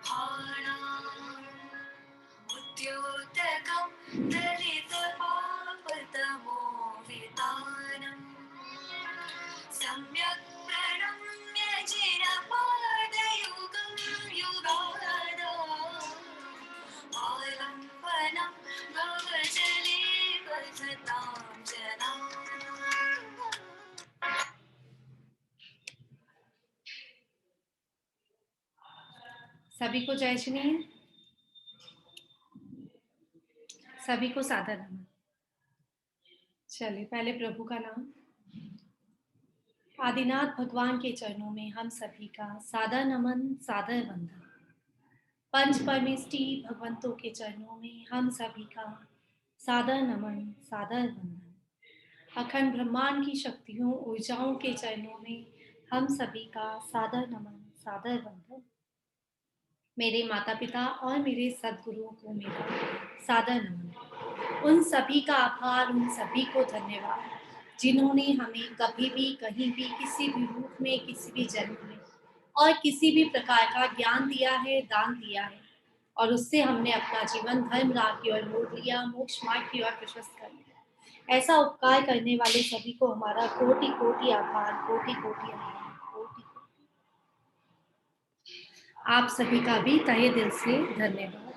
नभाणाम् उद्योतकं दलितपापतमोवितानम् सम्यक् प्रणम्य जिनपादयुगं युगानाम् आलम्बनं भवजले बधतां जनान्। सभी को जय श्री, सभी को सादर नमन। चलिए पहले प्रभु का नाम। आदिनाथ भगवान के चरणों में हम सभी का सादर नमन, सादर वंदन। पंच परमेष्टि भगवंतों के चरणों में हम सभी का सादर नमन, सादर वंदन। अखंड ब्रह्मांड की शक्तियों ऊर्जाओं के चरणों में हम सभी का सादर नमन, सादर वंदन। मेरे माता पिता और मेरे सद्गुरुओं को मेरा सादर नमन। उन सभी का आभार, उन सभी को धन्यवाद जिन्होंने हमें कभी भी, कहीं भी, किसी भी रूप में, किसी भी जन्म में और किसी भी प्रकार का ज्ञान दिया है, दान दिया है और उससे हमने अपना जीवन धर्म राह की ओर मोड़ लिया, मोक्ष मार्ग की ओर प्रशस्त कर लिया। ऐसा उपकार करने वाले सभी को हमारा कोटि कोटि आभार, कोटि कोटि आभार, कोटि। आप सभी का भी तहे दिल से धन्यवाद।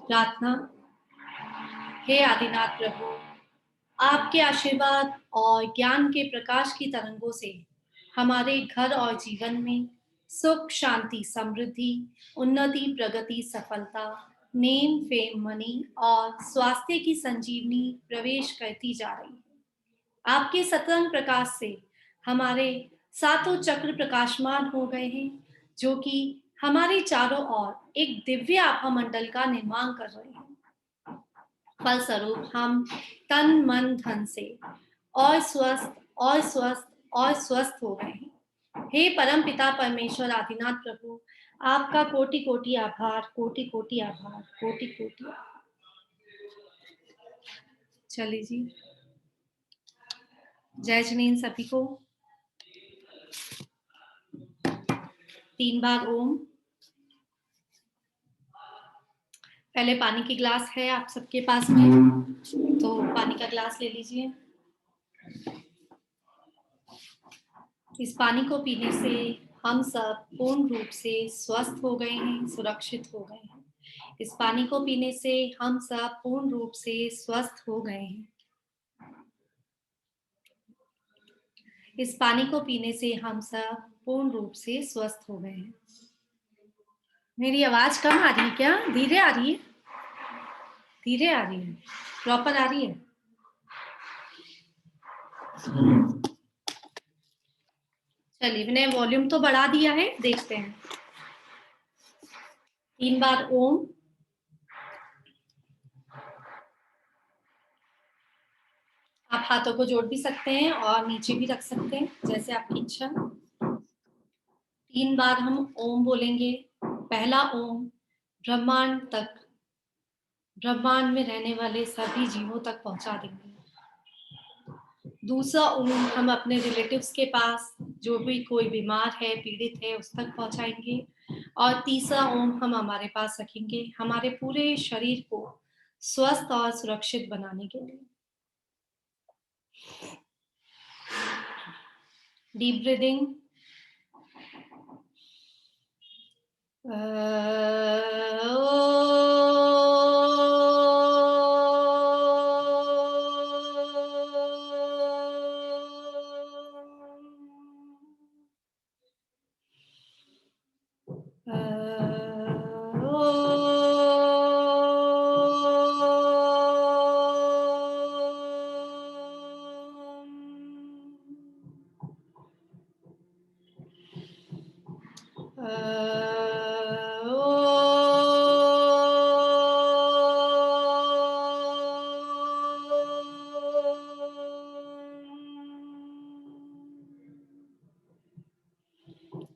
प्रार्थना। हे आदिनाथ प्रभु, आपके आशीर्वाद और ज्ञान के प्रकाश की तरंगों से हमारे घर और जीवन में सुख, शांति, समृद्धि, उन्नति, प्रगति, सफलता, नेम, फेम, मनी और स्वास्थ्य की संजीवनी प्रवेश करती जा रही है। आपके सतरंग प्रकाश से हमारे सातों चक्र प्रकाशमान हो गए हैं, जो कि हमारे चारों ओर एक दिव्य आभा मंडल का निर्माण कर रहे हैं। फलस्वरूप हम तन, मन, धन से और स्वस्थ और स्वस्थ और स्वस्थ हो गए हैं। हे परम पिता परमेश्वर आदिनाथ प्रभु, आपका कोटि कोटि आभार, कोटि कोटि आभार, कोटि कोटि आभार। चलिए जी, जय जनीन सभी को। 3 बार ओम। पहले पानी की ग्लास है आप सबके पास में, तो पानी का ग्लास ले लीजिए। इस पानी को पीने से हम सब पूर्ण रूप से स्वस्थ हो गए हैं, सुरक्षित हो गए हैं। इस पानी को पीने से हम सब पूर्ण रूप से स्वस्थ हो गए हैं। इस पानी को पीने से हम सब पूर्ण रूप से स्वस्थ हो गए हैं। मेरी आवाज कम आ रही है क्या? धीरे आ रही है? धीरे आ रही है? प्रॉपर आ रही है? चलिए, मैंने वॉल्यूम तो बढ़ा दिया है, देखते हैं। 3 बार ओम। आप हाथों को जोड़ भी सकते हैं और नीचे भी रख सकते हैं, जैसे आपकी इच्छा। 3 बार हम ओम बोलेंगे। पहला ओम ब्रह्मांड तक, ब्रह्मांड में रहने वाले सभी जीवों तक पहुंचा देंगे। दूसरा ओम हम अपने रिलेटिव्स के पास, जो भी कोई बीमार है, पीड़ित है, उस तक पहुंचाएंगे। और तीसरा ओम हम हमारे पास रखेंगे, हमारे पूरे शरीर को स्वस्थ और सुरक्षित बनाने के लिए। Deep breathing.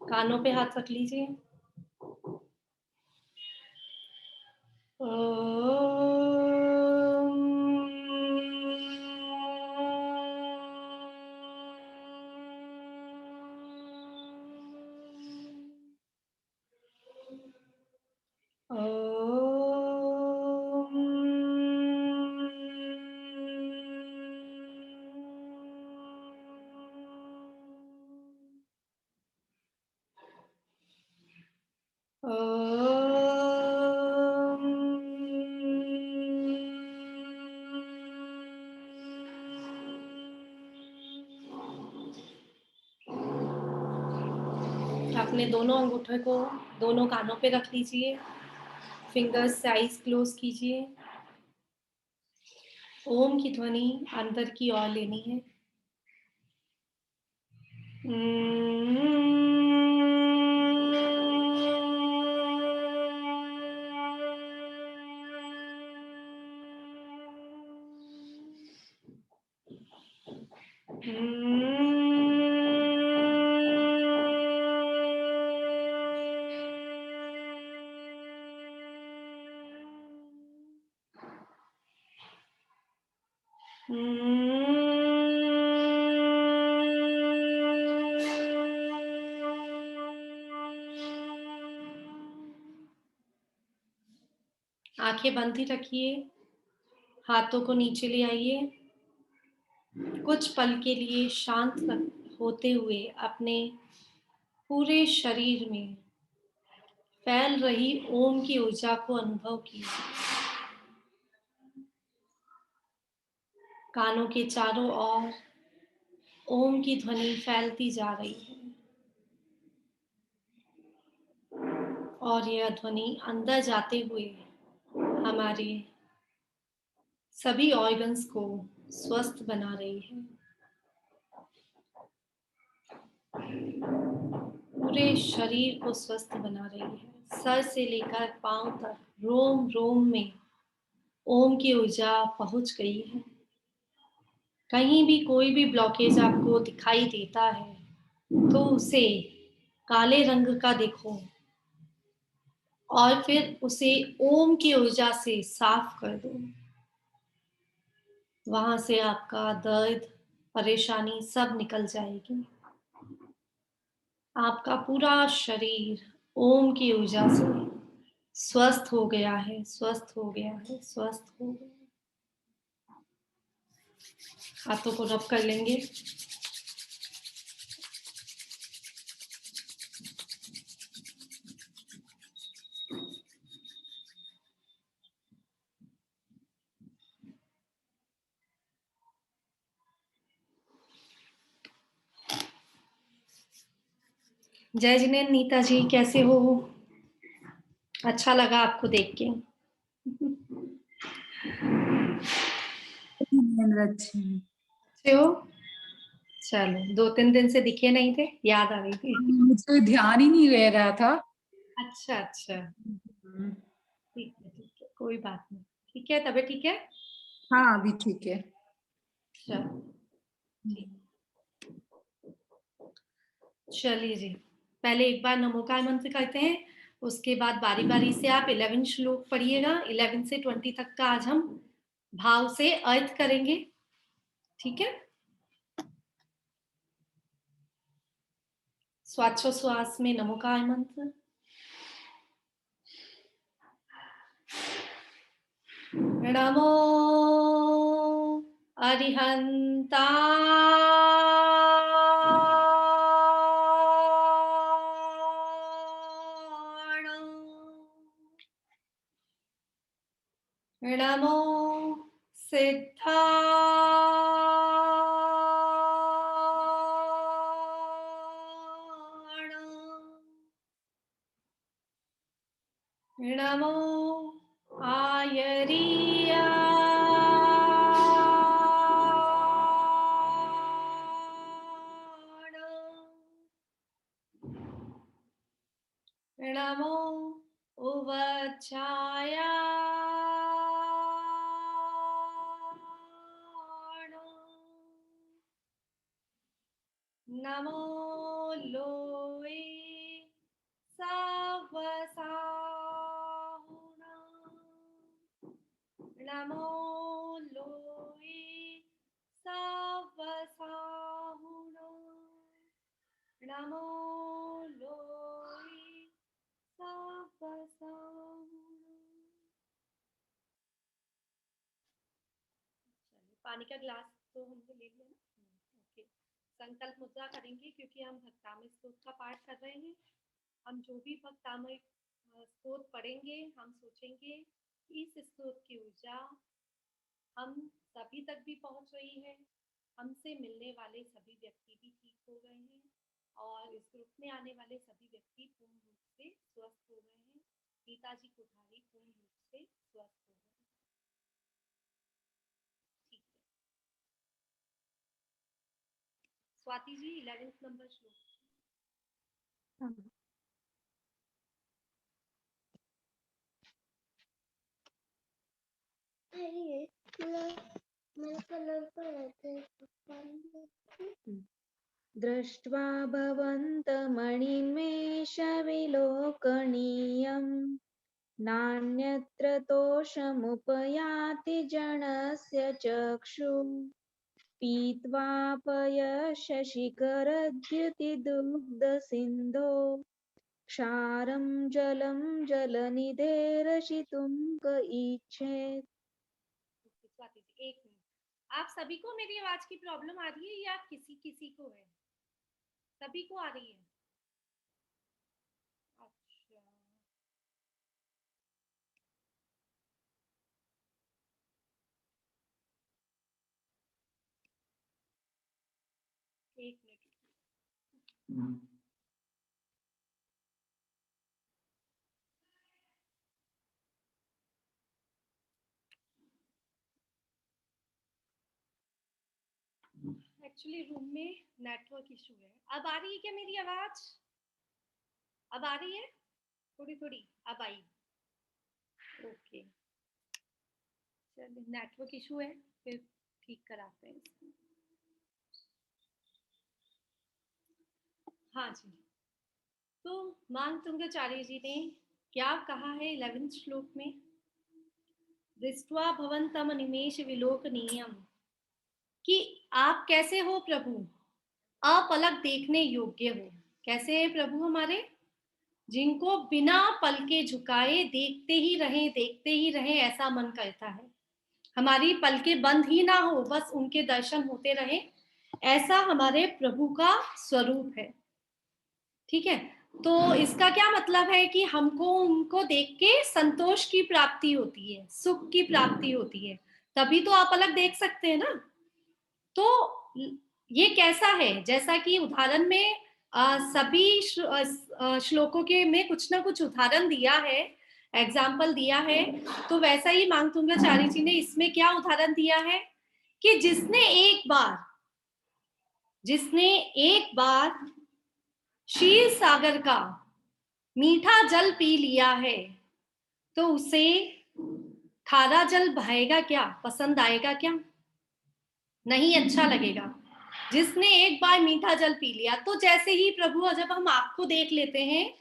कानों पे हाथ रख लीजिए। अपने दोनों अंगूठे को दोनों कानों पे रख लीजिए, फिंगर्स से आईज क्लोज कीजिए। ओम की ध्वनि अंदर की ओर लेनी है। आंखें बंद ही रखिए, हाथों को नीचे ले आइए। कुछ पल के लिए शांत होते हुए अपने पूरे शरीर में फैल रही ओम की ऊर्जा को अनुभव कीजिए। कानों के चारों ओर ओम की ध्वनि फैलती जा रही है और यह ध्वनि अंदर जाते हुए हमारे सभी ऑर्गन्स को स्वस्थ बना रही है। पूरे शरीर को स्वस्थ बना रही है। सर से लेकर पांव तक रोम रोम में ओम की ऊर्जा पहुंच गई है। कहीं भी कोई भी ब्लॉकेज आपको दिखाई देता है तो उसे काले रंग का देखो और फिर उसे ओम की ऊर्जा से साफ कर दो। वहां से आपका दर्द, परेशानी सब निकल जाएगी। आपका पूरा शरीर ओम की ऊर्जा से स्वस्थ हो गया है, स्वस्थ हो गया है, स्वस्थ हो गया है। हाथों को रब कर लेंगे। जय जिनेन्द्र नीता जी, कैसे हो? अच्छा लगा आपको देख के। अच्छे हो? चलो, 2-3 दिन से दिखे नहीं थे, याद आ रही थी। मुझे ध्यान ही नहीं रह रहा था। अच्छा अच्छा, ठीक है, कोई बात नहीं। ठीक है, तबीयत ठीक है? हाँ, अभी ठीक है। चलो ठीक, चलिए जी, पहले एक बार नमोकार मंत्र करते हैं, उसके बाद बारी बारी से आप 11 श्लोक पढ़िएगा। 11 से 20 तक का आज हम भाव से अर्थ करेंगे, ठीक है? श्वासोच्छ्वास में नमोकार मंत्र। नमो अरिहंता नमो सिद्धा नमो आयरिया नमो उवचाया नमो लोए सवसाहुना नमो लोए सवसाहुना नमो लोए सवसाहुना। पानी का ग्लास तो हमने ले लिया ना। ओके, संकल्प मुद्रा करेंगे क्योंकि हम भक्तामृत स्तोत्र का पाठ कर रहे हैं। हम जो भी भक्तामृत स्तोत्र पढ़ेंगे, हम सोचेंगे इस स्तोत्र की ऊर्जा हम सभी तक भी पहुंच रही है, हमसे मिलने वाले सभी व्यक्ति भी ठीक हो गए हैं और इस ग्रुप में आने वाले सभी व्यक्ति पूर्ण रूप से स्वस्थ हो गए हैं। पिताजी कोठारी पूर्ण रूप से स्वस्थ हो गए हैं। ठीक है, स्वाति जी 11th नंबर श्लोक। दृष्ट्वा भवन्तमणिमेषविलोकनीयम् नान्यत्र तोषमुपयाति जनस्य चक्षुः पीत्वापयशशिखरद्युतिदुग्धसिन्धो क्षारं जलं जलनिधेरशितुं क इच्छेत्। स्वाति जी 1 मिनट, आप सभी को मेरी आवाज की प्रॉब्लम आ रही है या किसी किसी को है? सभी को आ रही है? अच्छा, एक मिनट। एक्चुअली रूम में नेटवर्क इशू है। अब आ रही है क्या मेरी आवाज? अब आ रही है? थोड़ी थोड़ी अब आई। ओके, चलिए, नेटवर्क इशू है, फिर ठीक कराते हैं इसको। हाँ जी, तो मानतुंगाचार्य जी ने क्या कहा है 11th श्लोक में? दृष्ट्वा भवन्तम निमेष विलोकनीयम, कि आप कैसे हो प्रभु, अपलक देखने योग्य हो। कैसे है प्रभु हमारे? जिनको बिना पल के झुकाए देखते ही रहे ऐसा मन करता है। हमारी पलकें बंद ही ना हो, बस उनके दर्शन होते रहे, ऐसा हमारे प्रभु का स्वरूप है। ठीक है, तो इसका क्या मतलब है कि हमको उनको देख के संतोष की प्राप्ति होती है, सुख की प्राप्ति होती है, तभी तो आप अलग देख सकते हैं ना। तो ये कैसा है, जैसा कि उदाहरण में सभी श्लोकों के में कुछ ना कुछ उदाहरण दिया है, एग्जाम्पल दिया है, तो वैसा ही मांगतुंगाचार्य जी ने इसमें क्या उदाहरण दिया है कि जिसने एक बार क्षीर सागर का मीठा जल पी लिया है, तो उसे खारा जल बहेगा क्या, पसंद आएगा क्या? नहीं अच्छा लगेगा। जिसने एक बार मीठा जल पी लिया, तो जैसे ही प्रभु जब हम आपको देख लेते हैं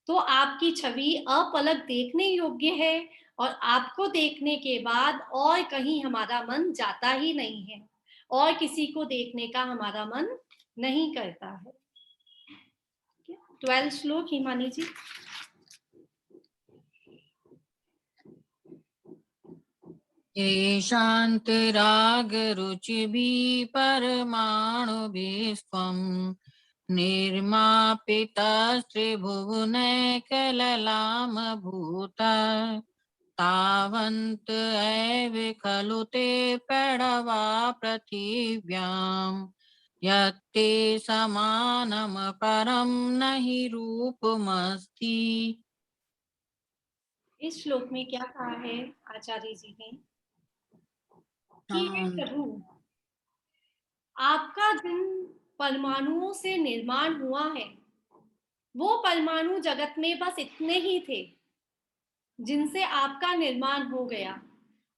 तो आपकी छवि अपलक देखने योग्य है, और आपको देखने के बाद और कहीं हमारा मन जाता ही नहीं है, और किसी को देखने का हमारा मन नहीं करता है। 12 श्लोक हिमानी जी। येषान्तरागरुचिभिः परमाणुभिस्त्वं निर्मापितस्त्रिभुवनैकललामभूता तावन्त एव खलु ते प्रणवा पृथिव्यां यत्ते समानमपरं न हि रूपमस्ति। इस श्लोक में क्या कहा है आचार्य जी ने कि हे प्रभु, आपका जिन परमाणुओं से निर्माण हुआ है, वो परमाणु जगत में बस इतने ही थे जिनसे आपका निर्माण हो गया।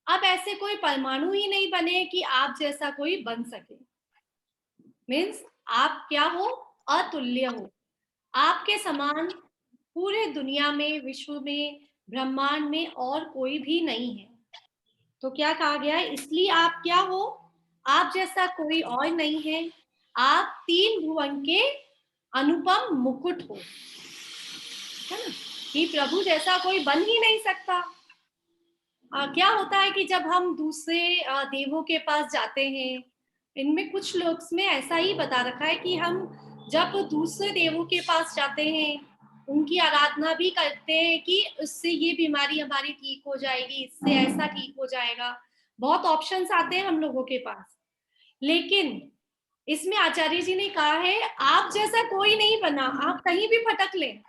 अब ऐसे कोई परमाणु ही नहीं बने कि आप जैसा कोई बन सके। मीन्स आप क्या हो? अतुल्य हो। आपके समान पूरे दुनिया में, विश्व में, ब्रह्मांड में और कोई भी नहीं है। तो क्या कहा गया है? इसलिए आप क्या हो? आप जैसा कोई और नहीं है। आप 3 भुवन के अनुपम मुकुट हो, है ना? कि प्रभु जैसा कोई बन ही नहीं सकता। क्या होता है कि जब हम दूसरे देवों के पास जाते हैं, इनमें कुछ लोग में ऐसा ही बता रखा है कि हम जब दूसरे देवों के पास जाते हैं, उनकी आराधना भी करते हैं कि इससे ये बीमारी हमारी ठीक हो जाएगी, इससे ऐसा ठीक हो जाएगा। बहुत ऑप्शंस आते हैं हम लोगों के पास, लेकिन इसमें आचार्य जी ने कहा है आप जैसा कोई नहीं बना, आप कहीं भी भटक ले,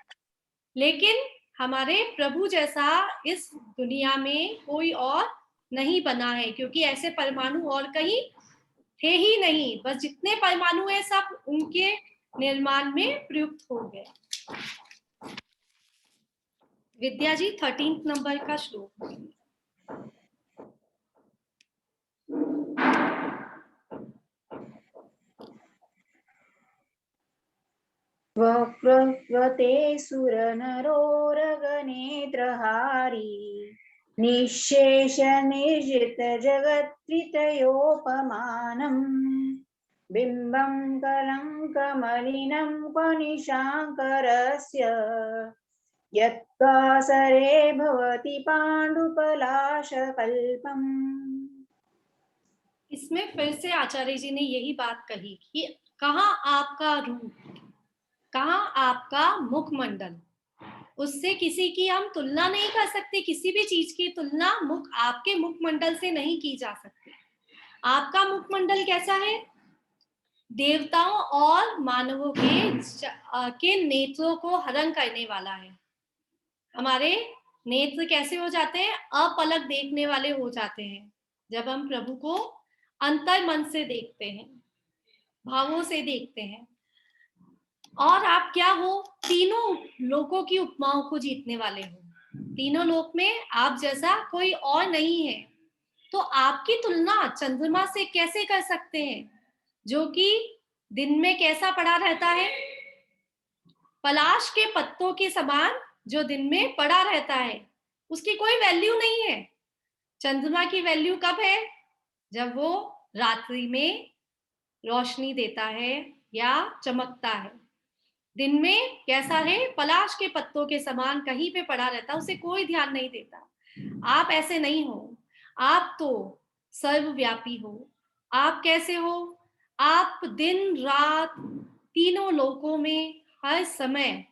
लेकिन हमारे प्रभु जैसा इस दुनिया में कोई और नहीं बना है, क्योंकि ऐसे परमाणु और कहीं थे ही नहीं, बस जितने परमाणु है सब उनके निर्माण में प्रयुक्त हो गए। विद्या जी 13 नंबर का श्लोक। वक्रवते सुरनरोरगनेत्रहारी निःशेष निर्जित जगत्त्रितयोपमानम् बिम्बं कलङ्कमलिनं क्वनिशाङ्करस्य यत्कासरे भवति पाण्डुपलाशकल्पम्। इसमें फिर से आचार्य जी ने यही बात कही कि कहाँ आपका रूप, कहाँ आपका मुखमंडल, उससे किसी की हम तुलना नहीं कर सकते, किसी भी चीज की तुलना आपके मुखमंडल से नहीं की जा सकती। आपका मुखमंडल कैसा है? देवताओं और मानवों के नेत्रों को हरण करने वाला है। हमारे नेत्र कैसे हो जाते हैं? अपलक देखने वाले हो जाते हैं जब हम प्रभु को अंतर मन से देखते हैं, भावों से देखते हैं। और आप क्या हो? तीनों लोकों की उपमाओं को जीतने वाले हो। तीनों लोक में आप जैसा कोई और नहीं है। तो आपकी तुलना चंद्रमा से कैसे कर सकते हैं, जो कि दिन में कैसा पड़ा रहता है? पलाश के पत्तों के समान जो दिन में पड़ा रहता है, उसकी कोई वैल्यू नहीं है। चंद्रमा की वैल्यू कब है? जब वो रात्रि में रोशनी देता है या चमकता है। दिन में कैसा है? पलाश के पत्तों के समान कहीं पे पड़ा रहता, उसे कोई ध्यान नहीं देता। आप ऐसे नहीं हो, आप तो सर्वव्यापी हो। आप कैसे हो? आप दिन रात तीनों लोकों में हर समय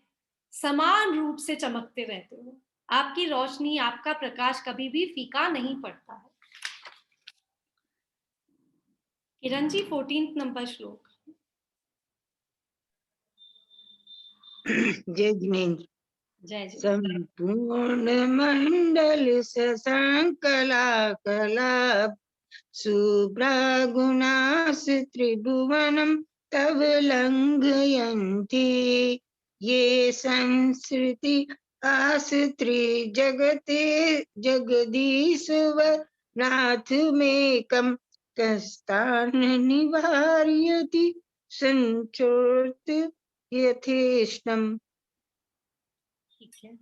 समान रूप से चमकते रहते हो। आपकी रोशनी, आपका प्रकाश कभी भी फीका नहीं पड़ता है। किरण जी 14 नंबर श्लोक। जय जिनेन्द्र। जय जी। संपूर्ण मंडल संकला कलाप सुब्रागुणास त्रिभुवनम तव लंघयन्ति ये संसृति आस्त्रि जगते जगदीश्वर नाथमेकं कस्तान निवारयति संचोर्त यथेष्टम। ठीक है।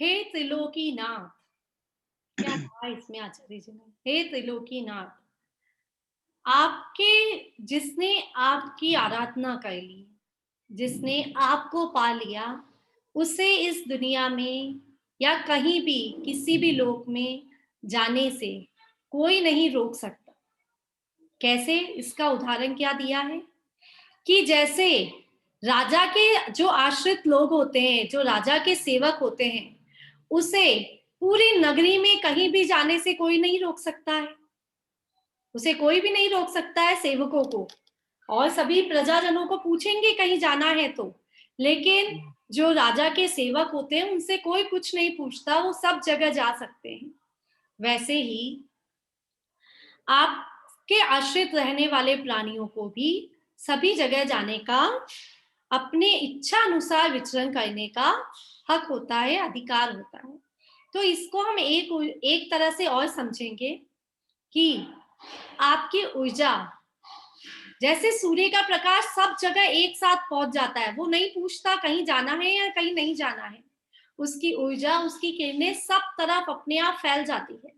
हे त्रिलोकीनाथ, क्या कहा इसमें आचार्य जी ने? हे त्रिलोकीनाथ, आपके जिसने आपकी आराधना कर ली, जिसने आपको पा लिया, उसे इस दुनिया में या कहीं भी किसी भी लोक में जाने से कोई नहीं रोक सकता। कैसे? इसका उदाहरण क्या दिया है कि जैसे राजा के जो आश्रित लोग होते हैं, जो राजा के सेवक होते हैं, उसे पूरी नगरी में कहीं भी जाने से कोई नहीं रोक सकता है। उसे कोई भी नहीं रोक सकता है, सेवकों को। और सभी प्रजाजनों को पूछेंगे कहीं जाना है तो, लेकिन जो राजा के सेवक होते हैं उनसे कोई कुछ नहीं पूछता, वो सब जगह जा सकते हैं। वैसे ही आपके आश्रित रहने वाले प्राणियों को भी सभी जगह जाने का, अपने इच्छा अनुसार विचरण करने का हक होता है, अधिकार होता है। तो इसको हम एक तरह से और समझेंगे कि आपकी ऊर्जा, जैसे सूर्य का प्रकाश सब जगह एक साथ पहुंच जाता है, वो नहीं पूछता कहीं जाना है या कहीं नहीं जाना है। उसकी ऊर्जा, उसकी किरणें सब तरफ अपने आप फैल जाती है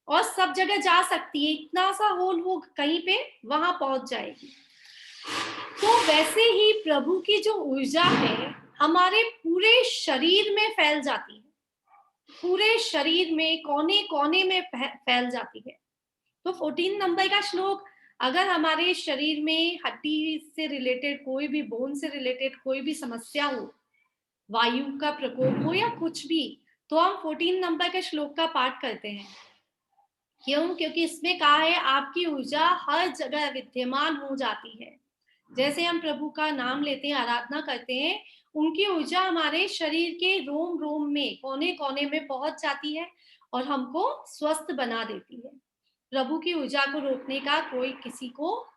और सब जगह जा सकती है। इतना सा होल वो कहीं पे वहां पहुंच जाएगी। तो वैसे ही प्रभु की जो ऊर्जा है हमारे पूरे शरीर में फैल जाती है, पूरे शरीर में कोने कोने में फैल जाती है। तो 14 नंबर का श्लोक, अगर हमारे शरीर में हड्डी से रिलेटेड कोई भी, बोन से रिलेटेड कोई भी समस्या हो, वायु का प्रकोप हो या कुछ भी, तो हम 14 नंबर के श्लोक का पाठ करते हैं। क्यों? क्योंकि इसमें कहा है आपकी ऊर्जा हर जगह विद्यमान हो जाती है। जैसे हम प्रभु का नाम लेते हैं, आराधना करते हैं, उनकी ऊर्जा हमारे शरीर के रोम रोम में, कोने कोने में पहुंच जाती है और हमको स्वस्थ बना देती है। प्रभु की ऊर्जा को रोकने का कोई, किसी को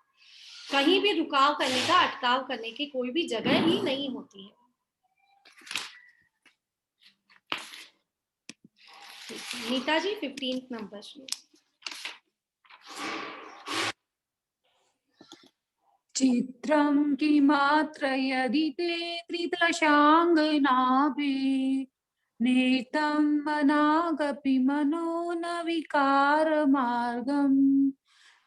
कहीं भी रुकाव करने का, अटकाव करने की कोई भी जगह ही नहीं होती है। नीता जी 15th नंबर श्लोक। चित्रं किमात्र यदि ते त्रिदशाङ्गनाभि नेतं मनागपि मनो न विकारमार्गम्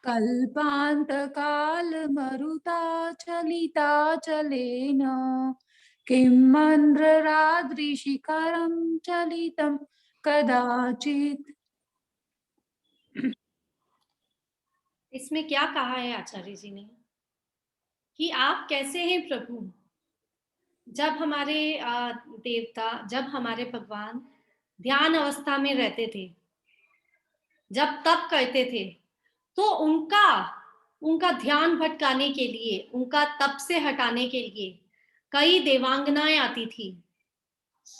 कल्पान्तकालमरुता चलिताचलेन किं मन्द्रराद्रिशिखरं चलितं कदाचित्। इसमें क्या कहा है आचार्य जी ने कि आप कैसे हैं प्रभु? जब हमारे देवता, जब हमारे भगवान ध्यान अवस्था में रहते थे, जब तप करते थे, तो उनका ध्यान भटकाने के लिए, उनका तप से हटाने के लिए कई देवांगनाएं आती थी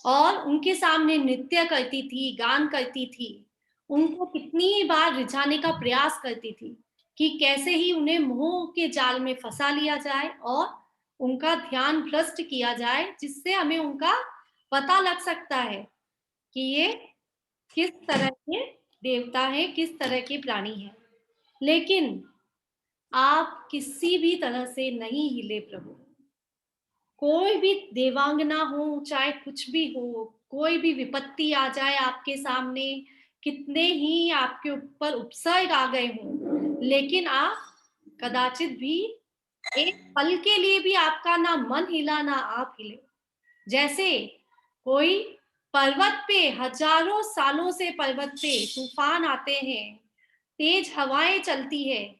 और उनके सामने नृत्य करती थी, गान करती थी, उनको कितनी बार रिझाने का प्रयास करती थी कि कैसे ही उन्हें मोह के जाल में फंसा लिया जाए और उनका ध्यान भ्रष्ट किया जाए, जिससे हमें उनका पता लग सकता है कि ये किस तरह के देवता है, किस तरह के प्राणी है। लेकिन आप किसी भी तरह से नहीं हिले प्रभु। कोई भी देवांगना हो, चाहे कुछ भी हो, कोई भी विपत्ति आ जाए आपके सामने, कितने ही आपके ऊपर उपसर्ग आ गए हों, लेकिन आप कदाचित भी एक पल के लिए भी आपका ना मन हिला ना आप हिले। जैसे कोई पर्वत पे, हजारों सालों से पर्वत पे तूफान आते हैं, तेज हवाएं चलती है,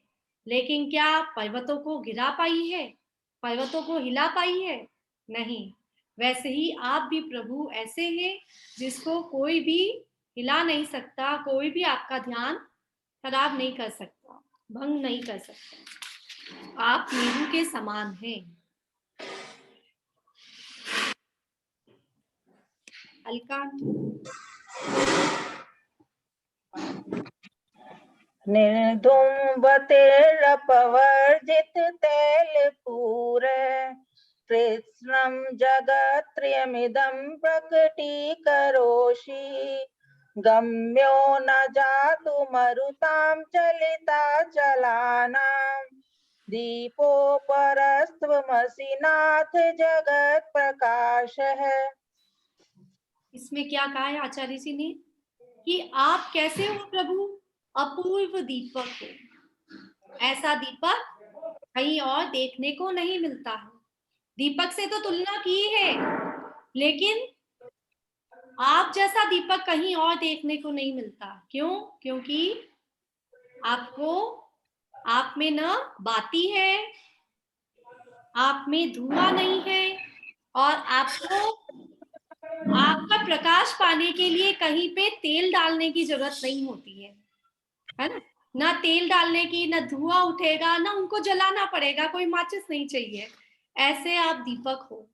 लेकिन क्या पर्वतों को गिरा पाई है, पर्वतों को हिला पाई है? नहीं। वैसे ही आप भी प्रभु ऐसे हैं जिसको कोई भी हिला नहीं सकता, कोई भी आपका ध्यान खराब नहीं कर सकता, भंग नहीं कर सकता। आप नींबू के समान हैं। अलका निर्धूमबतिरपवर्जित तैलपूर कृत्स्नं जगत्त्रयमिदं प्रकटीकरोषि गम्यो न जातु मरुतां चलिताचलानां दीपोपरस्त्वमसि नाथ जगत् प्रकाशः। इसमें क्या कहा है आचार्य जी ने कि आप कैसे हो प्रभु? अपूर्व दीपक हो। ऐसा दीपक कहीं और देखने को नहीं मिलता है। दीपक से तो तुलना की है, लेकिन आप जैसा दीपक कहीं और देखने को नहीं मिलता। क्यों? क्योंकि आप में न बाती है, आप में धुआं नहीं है, और आपको आपका प्रकाश पाने के लिए कहीं पे तेल डालने की जरूरत नहीं होती है ना? ना तेल डालने की, ना धुआं उठेगा, ना उनको जलाना पड़ेगा, कोई माचिस नहीं चाहिए। ऐसे आप दीपक हो।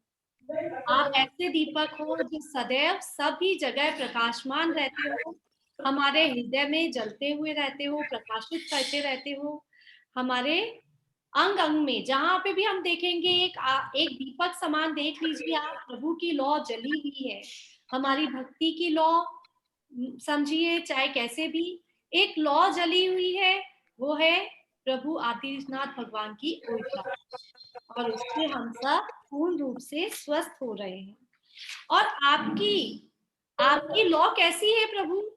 आप ऐसे दीपक हो जो सदैव सभी जगह प्रकाशमान रहते हो, हमारे हृदय में जलते हुए रहते हो, प्रकाशित करते रहते हो। हमारे अंग अंग में जहां पे भी हम देखेंगे एक दीपक समान देख लीजिए आप, प्रभु की लौ जली हुई है। हमारी भक्ति की लौ समझिए, चाहे कैसे भी, एक लौ जली हुई है, वो है प्रभु आदिनाथ भगवान की ऊर्जा, और उससे हम सब पूर्ण रूप से स्वस्थ हो रहे हैं। और आपकी लौ कैसी है प्रभु?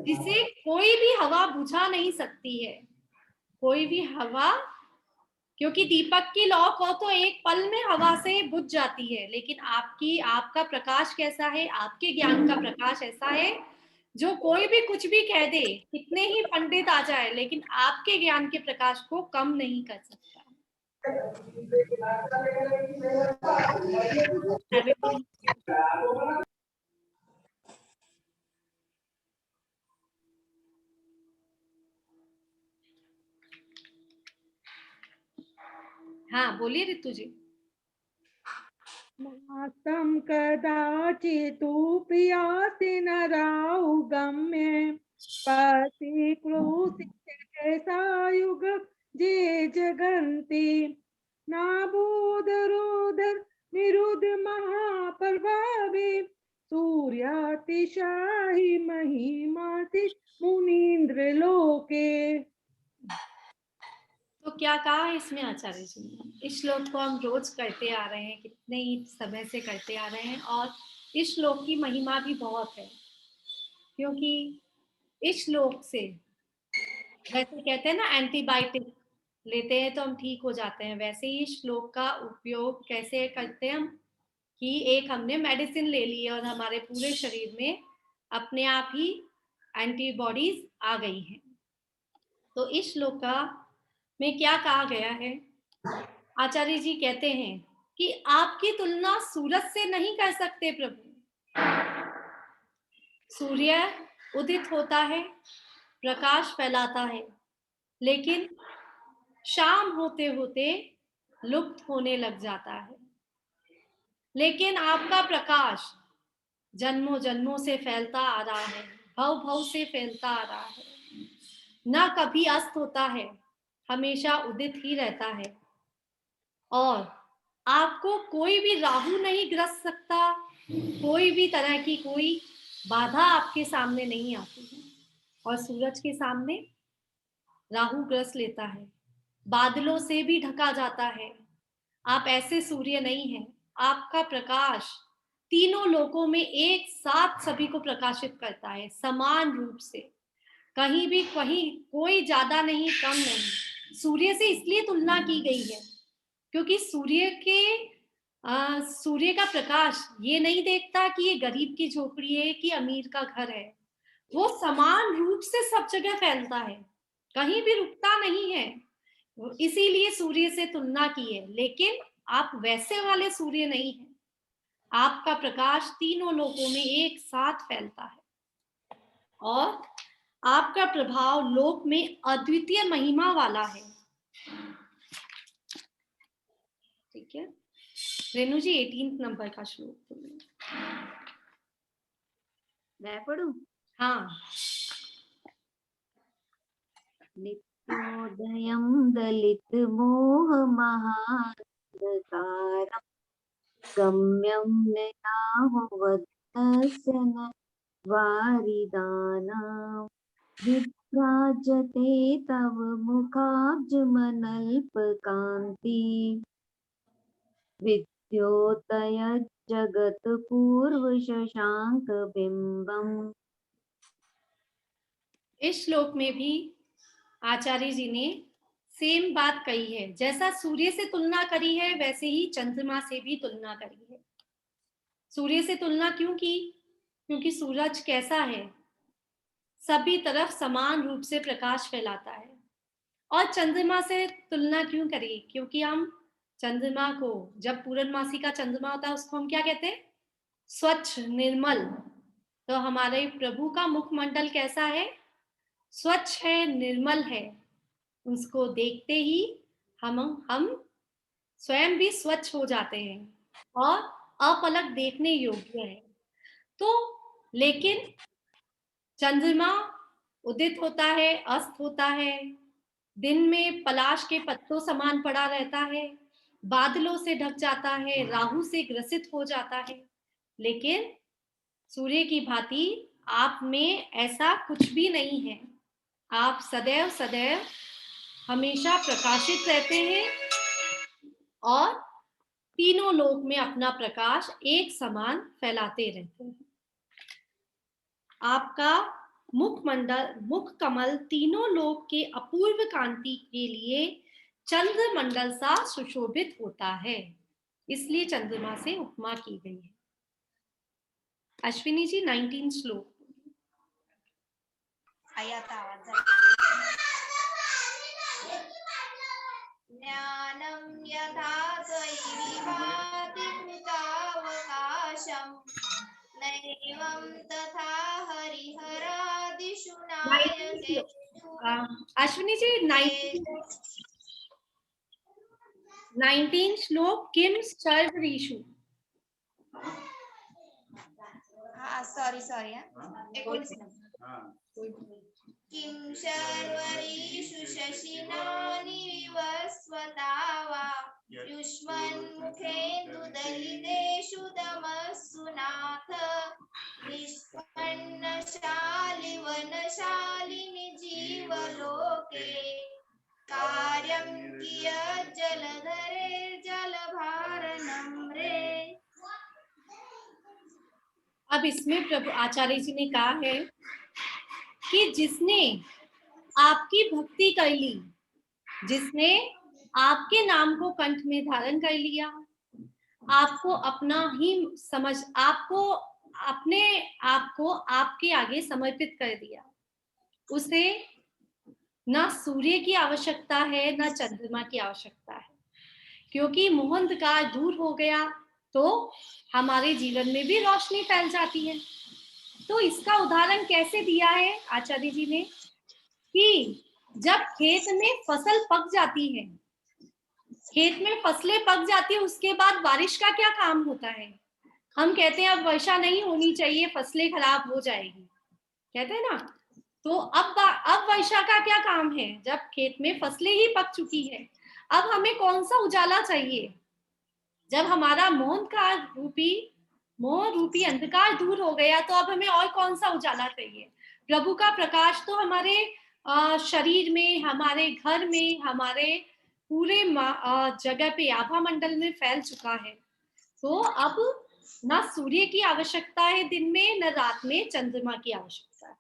जिसे कोई भी हवा बुझा नहीं सकती है, कोई भी हवा, क्योंकि दीपक की लौ को तो एक पल में हवा से बुझ जाती है, लेकिन आपका प्रकाश कैसा है? आपके ज्ञान का प्रकाश ऐसा है जो कोई भी कुछ भी कह दे, कितने ही पंडित आ जाए, लेकिन आपके ज्ञान के प्रकाश को कम नहीं कर सकता। हाँ बोलिए रितु जी। मास्तं कदाचिदुपि याति नराउ गम्ये पति क्रूसितकेशायुग जे जगन्ति नाबोधरोदर निरुद्ध महाप्रभावे सूर्यातिशाही महिमाति मुनीन्द्र लोके। तो क्या कहा है इसमें आचार्य जी ने? इस श्लोक को हम रोज करते आ रहे हैं, कितने ही समय से करते आ रहे हैं, और इस श्लोक की महिमा भी बहुत है, क्योंकि इस श्लोक से जैसे कहते हैं ना एंटीबायोटिक लेते हैं तो हम ठीक हो जाते हैं, वैसे ही इस श्लोक का उपयोग कैसे करते हैं हम कि एक हमने मेडिसिन ले ली है और हमारे पूरे शरीर में अपने आप ही एंटीबॉडीज आ गई हैं। तो इस श्लोक का में क्या कहा गया है? आचार्य जी कहते हैं कि आपकी तुलना सूरज से नहीं कर सकते प्रभु। सूर्य उदित होता है, प्रकाश फैलाता है, लेकिन शाम होते होते लुप्त होने लग जाता है। लेकिन आपका प्रकाश जन्मों जन्मों से फैलता आ रहा है, भव भव से फैलता आ रहा है, ना कभी अस्त होता है, हमेशा उदित ही रहता है, और आपको कोई भी राहु नहीं ग्रस सकता, कोई भी तरह की कोई बाधा आपके सामने नहीं आती है। और सूरज के सामने राहु ग्रस लेता है, बादलों से भी ढका जाता है। आप ऐसे सूर्य नहीं हैं, आपका प्रकाश तीनों लोकों में एक साथ सभी को प्रकाशित करता है समान रूप से, कहीं भी कहीं कोई ज्यादा नहीं कम नहीं। सूर्य से इसलिए तुलना की गई है क्योंकि सूर्य का प्रकाश ये नहीं देखता कि ये गरीब की झोपड़ी है कि अमीर का घर है, वो समान रूप से सब जगह फैलता है, कहीं भी रुकता नहीं है, इसीलिए सूर्य से तुलना की है। लेकिन आप वैसे वाले सूर्य नहीं हैं, आपका प्रकाश तीनों लोकों में एक साथ फैलता है और आपका प्रभाव लोक में अद्वितीय महिमा वाला है। ठीक है रेणु जी, 18 नंबर का श्लोक मैं पढ़ूं? हाँ। नित्योदयं दलित मोह महान्धकारं गम्यं नयाहुवदर्शन वारिदानां विभ्राजते तव मुखाब्जमनल्पकान्ति विद्योतय जगत पूर्व शशांक बिंबम। इस श्लोक में भी आचार्य जी ने सेम बात कही है, जैसा सूर्य से तुलना करी है वैसे ही चंद्रमा से भी तुलना करी है। सूर्य से तुलना क्यों की? क्योंकि सूरज कैसा है, सभी तरफ समान रूप से प्रकाश फैलाता है। और चंद्रमा से तुलना क्यों करी? क्योंकि हम चंद्रमा को, जब पूर्णमासी का चंद्रमा होता है उसको हम क्या कहते हैं? स्वच्छ, निर्मल। तो हमारे प्रभु का मुखमंडल कैसा है? स्वच्छ है, निर्मल है। उसको देखते ही हम स्वयं भी स्वच्छ हो जाते हैं और अपलक देखने योग्य है। तो लेकिन चंद्रमा उदित होता है, अस्त होता है, दिन में पलाश के पत्तों समान पड़ा रहता है, बादलों से ढक जाता है, राहु से ग्रसित हो जाता है। लेकिन सूर्य की भांति आप में ऐसा कुछ भी नहीं है, आप सदैव सदैव हमेशा प्रकाशित रहते हैं और तीनों लोक में अपना प्रकाश एक समान फैलाते रहते हैं। आपका मुखमंडल, मुख कमल तीनों लोक के अपूर्व कांति के लिए चंद्रमंडल सा सुशोभित होता है, इसलिए चंद्रमा से उपमा की गई है। अश्विनी जी 19 श्लोक। ज्ञानं यथा त्वयि विभाति कृतावकाशं नैवं तथा हरिहरादिषु नायकेषु। अश्विनी जी 19 19 श्लोक किम शर्वरीषु. हाँ सॉरी सॉरी हाँ 19 किं शर्वरीषु शशिनानि विवस्वता वा युष्मन्मुखेन्दुदलितेषु तमस्सु नाथ निष्पन्नशालिवनशालिनि जीवलोके कार्यं कियत् जलधरेर्जलभारनम्रे. अब इसमें प्रभु आचार्य जी ने कहा है कि जिसने आपकी भक्ति कर ली, जिसने आपके नाम को कंठ में धारण कर लिया, आपको अपना ही समझ, आपको अपने आप को आपके आगे समर्पित कर दिया, उसे ना सूर्य की आवश्यकता है ना चंद्रमा की आवश्यकता है, क्योंकि मोह अंधकार दूर हो गया तो हमारे जीवन में भी रोशनी फैल जाती है. तो इसका उदाहरण कैसे दिया है आचार्य जी ने कि जब खेत में फसल पक जाती है, खेत में फसलें पक जाती है, उसके बाद बारिश का क्या काम होता है? हम कहते हैं अब वर्षा नहीं होनी चाहिए, फसलें खराब हो जाएगी, कहते हैं ना. तो अब वर्षा का क्या काम है? जब खेत में फसलें ही पक चुकी है, अब हमें कौन सा उजाला चाहिए? जब हमारा मोह रूपी अंधकार दूर हो गया तो अब हमें और कौन सा उजाला चाहिए? प्रभु का प्रकाश तो हमारे शरीर में, हमारे घर में, हमारे पूरे जगह पे आभा मंडल में फैल चुका है. तो अब न सूर्य की आवश्यकता है दिन में, न रात में चंद्रमा की आवश्यकता है.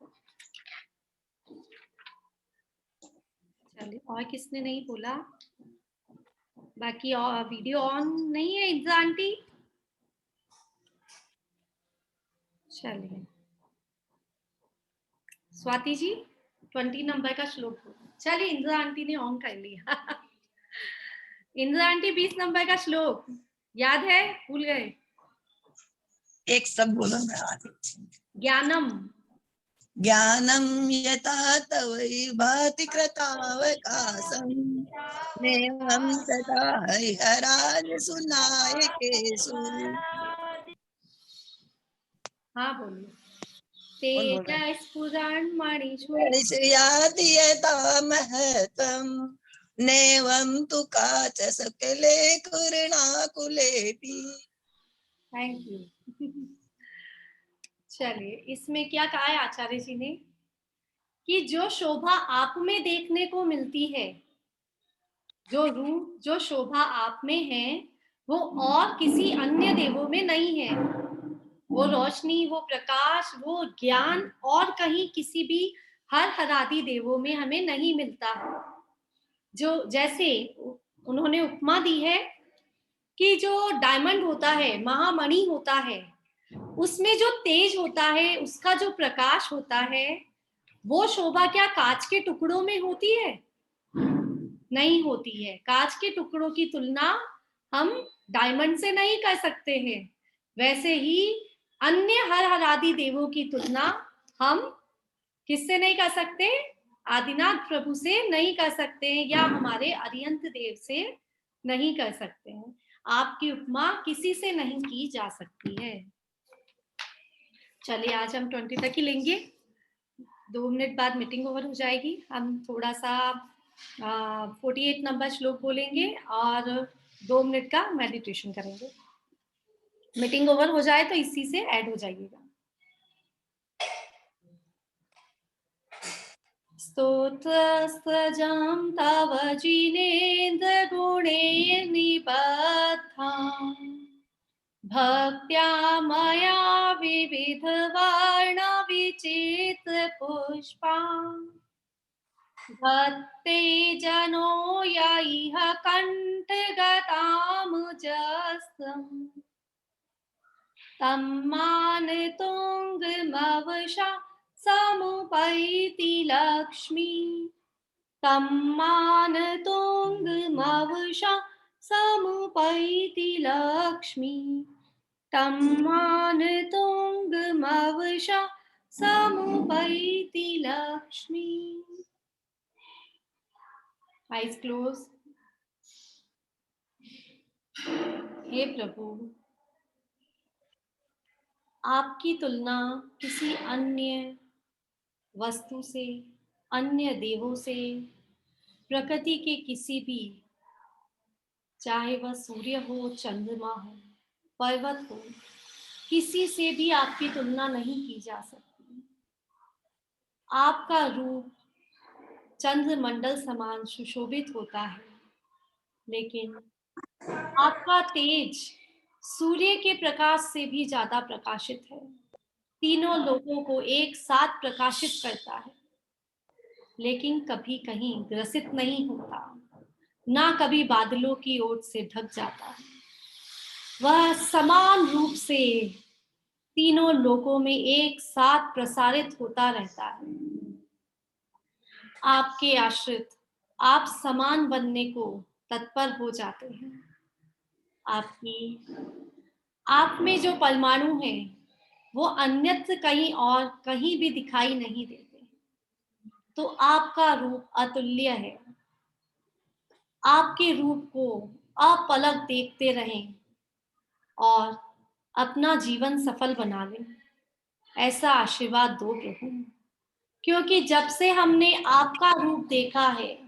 चलिए, और किसने नहीं बोला? बाकी वीडियो ऑन नहीं है इंद्रा आंटी? चलिए स्वाति जी 20 नंबर का श्लोक बोलो. चलिए इंद्रा आंटी ने ऑन कर लिया. इंद्रा आंटी 20 नंबर का श्लोक याद है? भूल गए? एक सब बोलो मैं आगे. ज्ञानम ज्ञानम यथा तवै भाति कृतावकाशं नेवं तथा हरिहराज सुनायकेषु. हाँ बोलिए. तेजस्फुरणमणिषु याति यथा महत्वं नेवं तु काच सकले कुर्णाकुलेपि. Thank you. चलिए, इसमें क्या कहा है आचार्य जी ने कि जो शोभा आप में देखने को मिलती है, जो रूप, जो शोभा आप में है, वो और किसी अन्य देवों में नहीं है. वो रोशनी, वो प्रकाश, वो ज्ञान और कहीं किसी भी हर हरादि देवों में हमें नहीं मिलता. जो जैसे उन्होंने उपमा दी है कि जो डायमंड होता है, महामणि होता है, उसमें जो तेज होता है, उसका जो प्रकाश होता है, वो शोभा क्या कांच के टुकड़ों में होती है? नहीं होती है. कांच के टुकड़ों की तुलना हम डायमंड से नहीं कर सकते हैं. वैसे ही अन्य हर हरादि देवों की तुलना हम किससे नहीं कर सकते? आदिनाथ प्रभु से नहीं कर सकते हैं, या हमारे अरिहंत देव से नहीं कर सकते हैं. आपकी उपमा किसी से नहीं की जा सकती है. चलिए, आज हम 20 तक ही लेंगे. 2 मिनट बाद मीटिंग ओवर हो जाएगी. हम थोड़ा सा 48 नंबर श्लोक बोलेंगे और 2 मिनट का मेडिटेशन करेंगे. मीटिंग ओवर हो जाए तो इसी से ऐड हो जाइएगा. स्तोत्रस्त्रजं तव जिनेन्द्र गुणैर्निबद्धां भक्त्या मया विविधवर्णविचित्रपुष्पां धत्ते जनो यैह कण्ठगतामुजस्रम् तम्मानतुङ्गमवशा समुपैति लक्ष्मी. तम्मानतुङ्गमवशा समुपैति लक्ष्मी. तम्मानतुङ्गमवशा समुपैति लक्ष्मी. Eyes closed. हे प्रभु, आपकी तुलना किसी अन्य वस्तु से, अन्य देवों से, प्रकृति के किसी भी, चाहे वह सूर्य हो, चंद्रमा हो, पर्वत हो, किसी से भी आपकी तुलना नहीं की जा सकती। आपका रूप चंद्रमंडल समान सुशोभित होता है, लेकिन आपका तेज सूर्य के प्रकाश से भी ज्यादा प्रकाशित है, तीनों लोगों को एक साथ प्रकाशित करता है, लेकिन कभी कहीं ग्रसित नहीं होता, ना कभी बादलों की ओट से ढक जाता है। वह समान रूप से तीनों लोकों में एक साथ प्रसारित होता रहता है। आपके आश्रित आप समान बनने को तत्पर हो जाते हैं। आप में जो परमाणु हैं वो अन्यत्र कहीं और कहीं भी दिखाई नहीं देते, तो आपका रूप अतुल्य है। आपके रूप को अपलक देखते रहें और अपना जीवन सफल बना लें, ऐसा आशीर्वाद दो प्रभु, क्योंकि जब से हमने आपका रूप देखा है